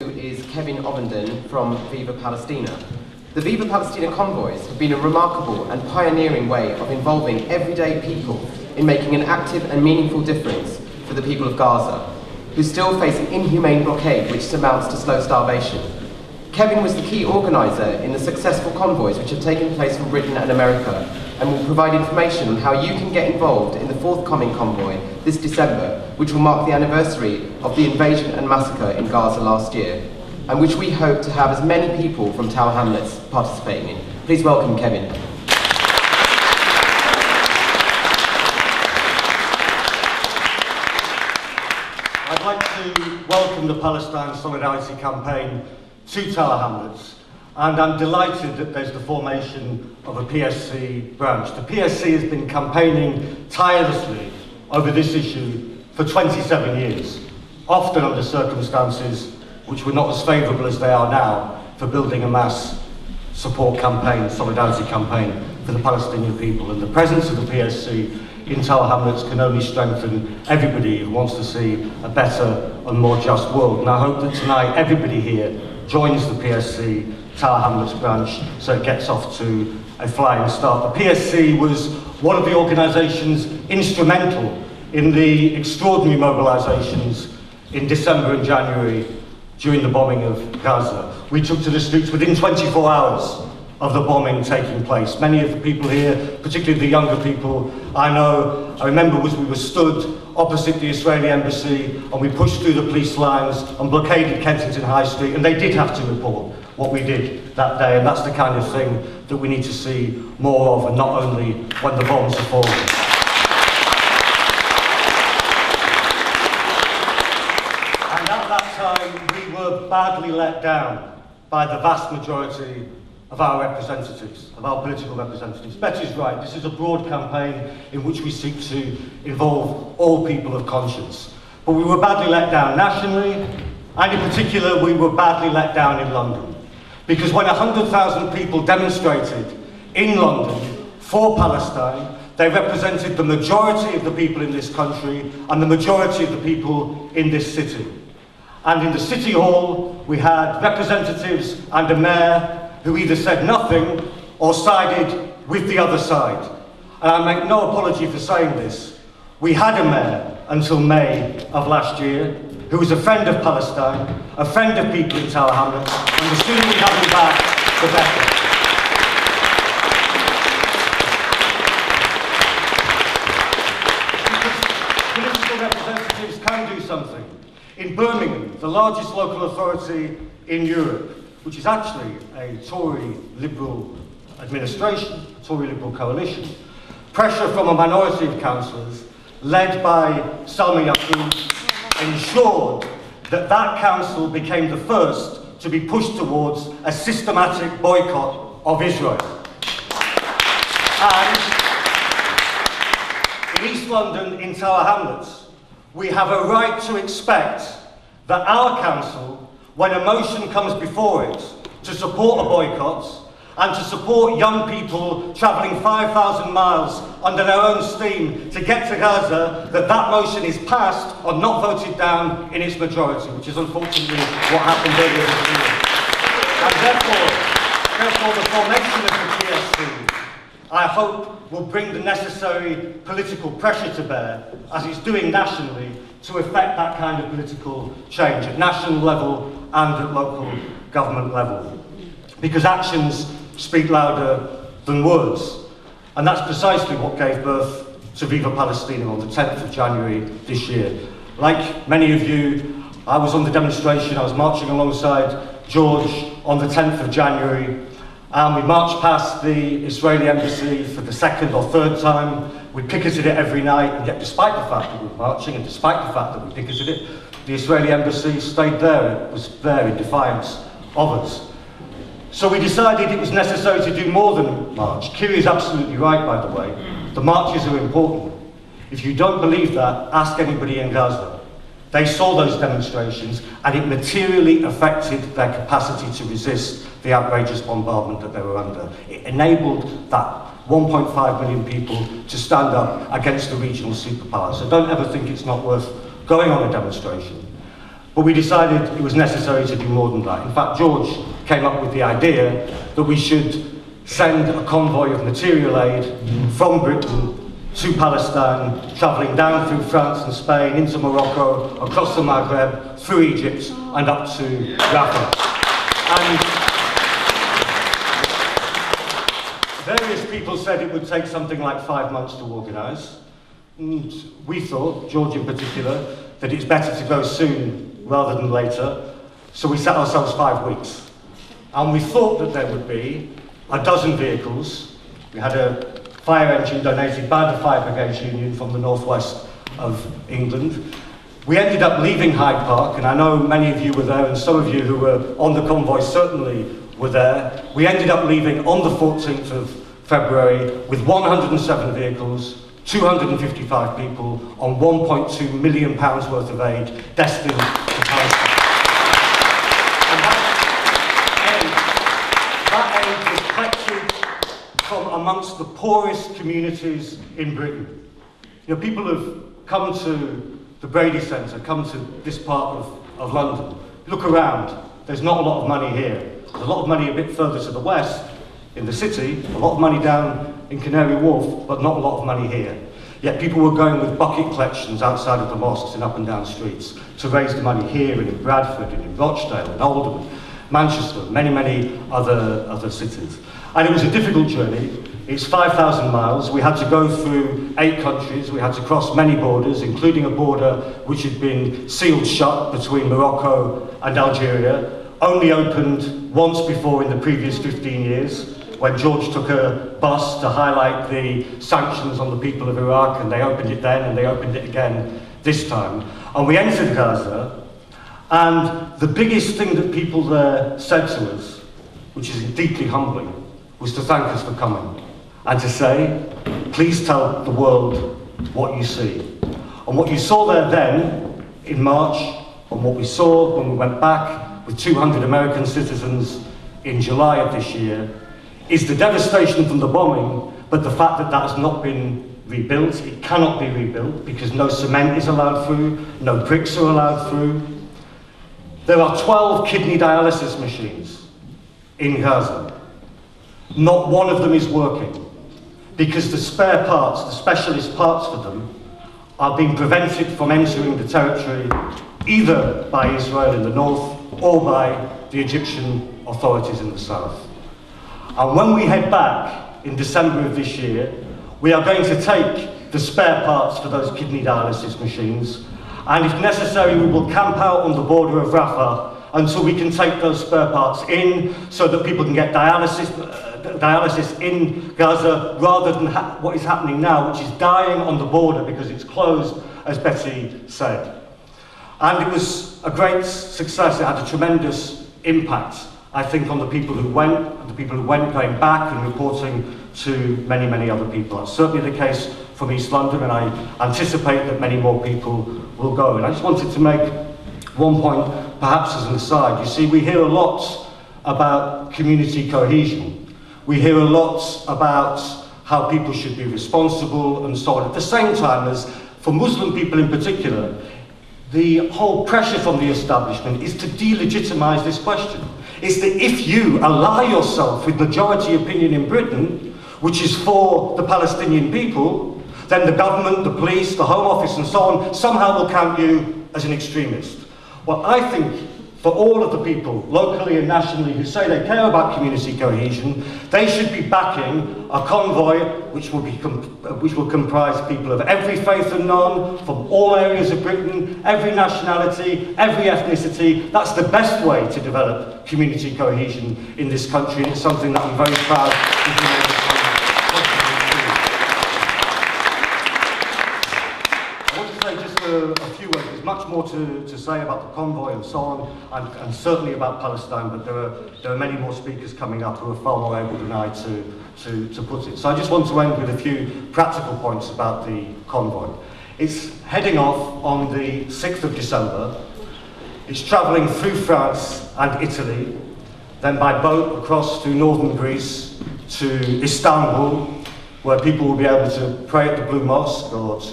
Is Kevin Ovenden from Viva Palestina. The Viva Palestina convoys have been a remarkable and pioneering way of involving everyday people in making an active and meaningful difference for the people of Gaza, who still face an inhumane blockade which amounts to slow starvation. Kevin was the key organiser in the successful convoys which have taken place from Britain and America, and will provide information on how you can get involved in the forthcoming convoy this December, which will mark the anniversary of the invasion and massacre in Gaza last year, and which we hope to have as many people from Tower Hamlets participating in. Please welcome Kevin. I'd like to welcome the Palestine Solidarity Campaign to Tower Hamlets, and I'm delighted that there's the formation of a PSC branch. The PSC has been campaigning tirelessly over this issue for 27 years, often under circumstances which were not as favourable as they are now for building a mass support campaign, solidarity campaign for the Palestinian people. And the presence of the PSC in Tower Hamlets can only strengthen everybody who wants to see a better and more just world. And I hope that tonight everybody here joins the PSC Tower Hamlets branch so it gets off to a flying start. The PSC was one of the organisations instrumental in the extraordinary mobilisations in December and January during the bombing of Gaza. We took to the streets within 24 hours of the bombing taking place. Many of the people here, particularly the younger people I remember we were stood opposite the Israeli embassy and we pushed through the police lines and blockaded Kensington High Street, and they did have to report what we did that day, and that's the kind of thing that we need to see more of, and not only when the bombs are falling. And at that time, we were badly let down by the vast majority of our representatives, of our political representatives. Betty's right, this is a broad campaign in which we seek to involve all people of conscience. But we were badly let down nationally, and in particular, we were badly let down in London. Because when 100,000 people demonstrated in London for Palestine, they represented the majority of the people in this country and the majority of the people in this city. And in the City Hall, we had representatives and a mayor who either said nothing or sided with the other side. And I make no apology for saying this. We had a mayor until May of last year who was a friend of Palestine, a friend of people in Tower Hamlets, and the sooner we have him back, the better. Because political representatives can do something. In Birmingham, the largest local authority in Europe, which is actually a Tory Liberal administration, a Tory Liberal coalition, pressure from a minority of councillors, led by Salma Yaqub, ensured that that council became the first to be pushed towards a systematic boycott of Israel. And in East London, in Tower Hamlets, we have a right to expect that our council, when a motion comes before it to support a boycott and to support young people travelling 5,000 miles under their own steam to get to Gaza, that motion is passed or not voted down in its majority, which is unfortunately what happened earlier this year. And therefore the formation of the PSC, I hope, will bring the necessary political pressure to bear, as it's doing nationally, to effect that kind of political change at national level and at local government level. Because actions speak louder than words. And that's precisely what gave birth to Viva Palestina on the 10th of January this year. Like many of you, I was on the demonstration, I was marching alongside George on the 10th of January, and we marched past the Israeli embassy for the second or third time. We picketed it every night, and yet despite the fact that we were marching and despite the fact that we picketed it, the Israeli embassy stayed there. It was there in defiance of us. So we decided it was necessary to do more than march. Kiri is absolutely right, by the way. The marches are important. If you don't believe that, ask anybody in Gaza. They saw those demonstrations, and it materially affected their capacity to resist the outrageous bombardment that they were under. It enabled that 1.5 million people to stand up against the regional superpower. So don't ever think it's not worth going on a demonstration. But we decided it was necessary to do more than that. In fact, George came up with the idea that we should send a convoy of material aid from Britain to Palestine, travelling down through France and Spain, into Morocco, across the Maghreb, through Egypt, and up to Rafah. And various people said it would take something like 5 months to organise. And we thought, George in particular, that it's better to go soon rather than later. So we set ourselves 5 weeks. And we thought that there would be a dozen vehicles. We had a fire engine donated by the Fire Brigades Union from the northwest of England. We ended up leaving Hyde Park, and I know many of you were there, and some of you who were on the convoy certainly were there. We ended up leaving on the 14th of February with 107 vehicles, 255 people, on £1.2 million worth of aid destined to Palestine. And that aid was collected from amongst the poorest communities in Britain. You know, people have come to the Brady Centre, come to this part of London. Look around, there's not a lot of money here. There's a lot of money a bit further to the west, in the city, a lot of money down in Canary Wharf, but not a lot of money here. Yet people were going with bucket collections outside of the mosques and up and down streets to raise the money here and in Bradford and in Rochdale and Oldham, Manchester, many other cities. And it was a difficult journey. It's 5,000 miles. We had to go through 8 countries. We had to cross many borders, including a border which had been sealed shut between Morocco and Algeria, only opened once before in the previous 15 years, when George took a bus to highlight the sanctions on the people of Iraq, and they opened it then, and they opened it again this time. And we entered Gaza, and the biggest thing that people there said to us, which is deeply humbling, was to thank us for coming, and to say, please tell the world what you see. And what you saw there then, in March, and what we saw when we went back with 200 American citizens in July of this year, is the devastation from the bombing, but the fact that that has not been rebuilt. It cannot be rebuilt because no cement is allowed through, no bricks are allowed through. There are 12 kidney dialysis machines in Gaza. Not one of them is working because the spare parts, the specialist parts for them, are being prevented from entering the territory either by Israel in the north or by the Egyptian authorities in the south. And when we head back in December of this year, we are going to take the spare parts for those kidney dialysis machines, and if necessary, we will camp out on the border of Rafah until we can take those spare parts in so that people can get dialysis in Gaza rather than what is happening now, which is dying on the border because it's closed, as Betty said. And it was a great success. It had a tremendous impact, I think, on the people who went, going back and reporting to many other people. That's certainly the case from East London, and I anticipate that many more people will go. And I just wanted to make one point, perhaps as an aside. You see, we hear a lot about community cohesion. We hear a lot about how people should be responsible and so on. At the same time, as for Muslim people in particular, the whole pressure from the establishment is to delegitimize this question. It's that if you ally yourself with majority opinion in Britain, which is for the Palestinian people, then the government, the police, the Home Office and so on somehow will count you as an extremist. Well, I think for all of the people, locally and nationally, who say they care about community cohesion, they should be backing a convoy which will comprise people of every faith and none, from all areas of Britain, every nationality, every ethnicity. That's the best way to develop community cohesion in this country, and it's something that I'm very proud to be able to do. I want to say just a few words. There's much more to say about the convoy and so on, and certainly about Palestine, but there are many more speakers coming up who are far more able than I to put it. So I just want to end with a few practical points about the convoy. It's heading off on the 6th of December. It's travelling through France and Italy, then by boat across through northern Greece to Istanbul, where people will be able to pray at the Blue Mosque or